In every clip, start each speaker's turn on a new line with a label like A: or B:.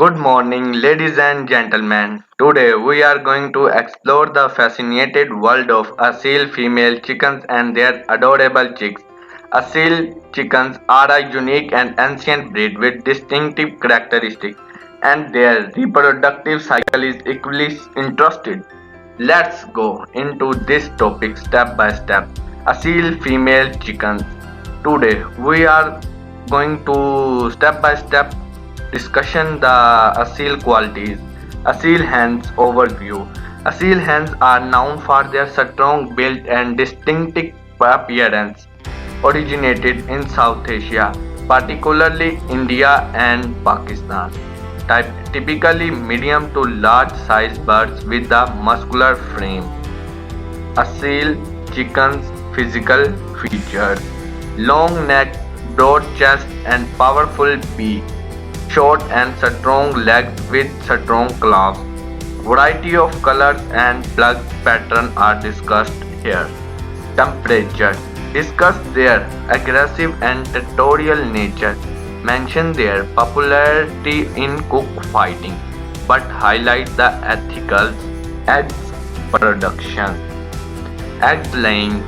A: Good morning, ladies and gentlemen. Today we are going to explore the fascinated world of Aseel female chickens and their adorable chicks. Aseel chickens are a unique and ancient breed with distinctive characteristics, and their reproductive cycle is equally interesting. Let's go into this topic step by step. Aseel female chickens. Today we are going to step by step discussion the Aseel qualities. Aseel hens overview. Aseel hens are known for their strong build and distinctive appearance. Originated in South Asia, particularly India and Pakistan. Typically medium to large size birds with a muscular frame. Aseel chicken's physical features: long neck, broad chest and powerful beak, short and strong legs with strong claws. Variety of colors and plug pattern are discussed here. Temperature. Discuss their aggressive and territorial nature. Mention their popularity in cockfighting, but highlight the ethical eggs production. Egg laying.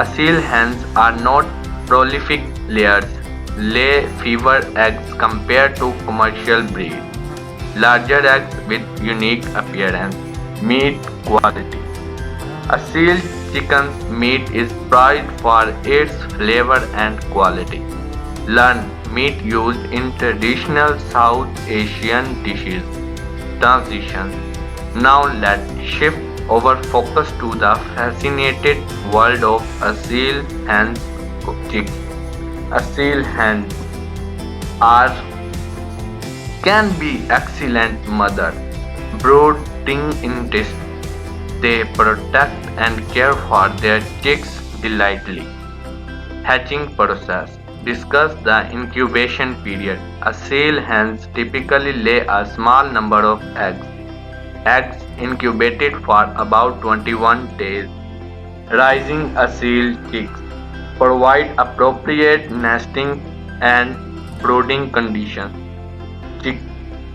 A: Aseel hens are not prolific layers, lay fewer eggs compared to commercial breeds. Larger eggs with unique appearance. Meat quality. Aseel chicken's meat is prized for its flavor and quality. Learn meat used in traditional South Asian dishes. Transition. Now let's shift our focus to the fascinated world of Aseel hens chicks. Aseel hens are can be excellent mother brooding instinct. They protect and care for their chicks diligently. Hatching process. Discuss the incubation period. Aseel hens typically lay a small number of eggs. Eggs incubated for about 21 days. Raising Aseel chicks. Provide appropriate nesting and brooding conditions. Chicks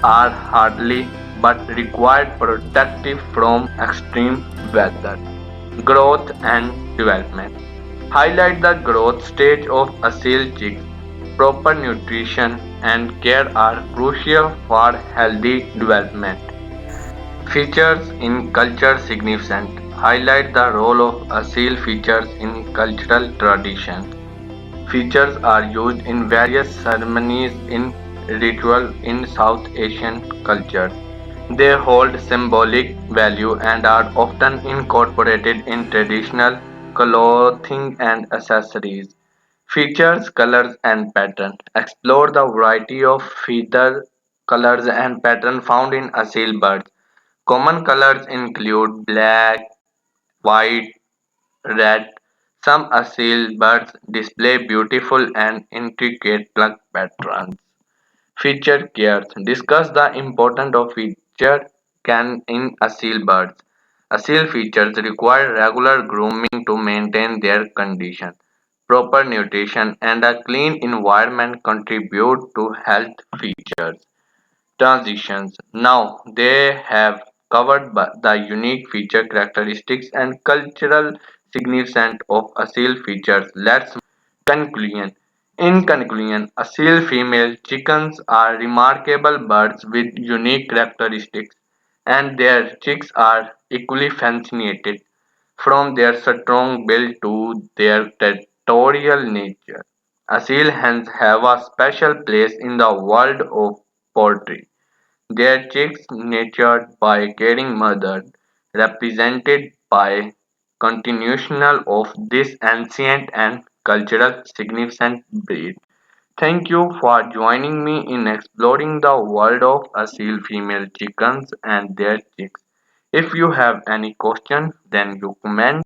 A: are hardy but require protective from extreme weather. Growth and development. Highlight the growth stage of Aseel chicks. Proper nutrition and care are crucial for healthy development. Features in culture significant. Highlight the role of Aseel features in cultural traditions. Features are used in various ceremonies in ritual in South Asian culture. They hold symbolic value and are often incorporated in traditional clothing and accessories. Features, colors and pattern. Explore the variety of feather, colors and pattern found in Aseel birds. Common colors include black, white, red. Some Aseel birds display beautiful and intricate plug patterns. Feature cares. Discuss the importance of feature can in Aseel birds. Aseel features require regular grooming to maintain their condition. Proper nutrition and a clean environment contribute to health features. Transitions. Now they have covered the unique feature characteristics and cultural significance of Aseel features. Let's conclusion. In conclusion, Aseel female chickens are remarkable birds with unique characteristics, and their chicks are equally fascinated, from their strong build to their territorial nature. Aseel hens have a special place in the world of poultry. Their chicks, nurtured by caring mothers, represented by continuation of this ancient and cultural significant breed. Thank you for joining me in exploring the world of Aseel female chickens and their chicks. If you have any question, then you comment.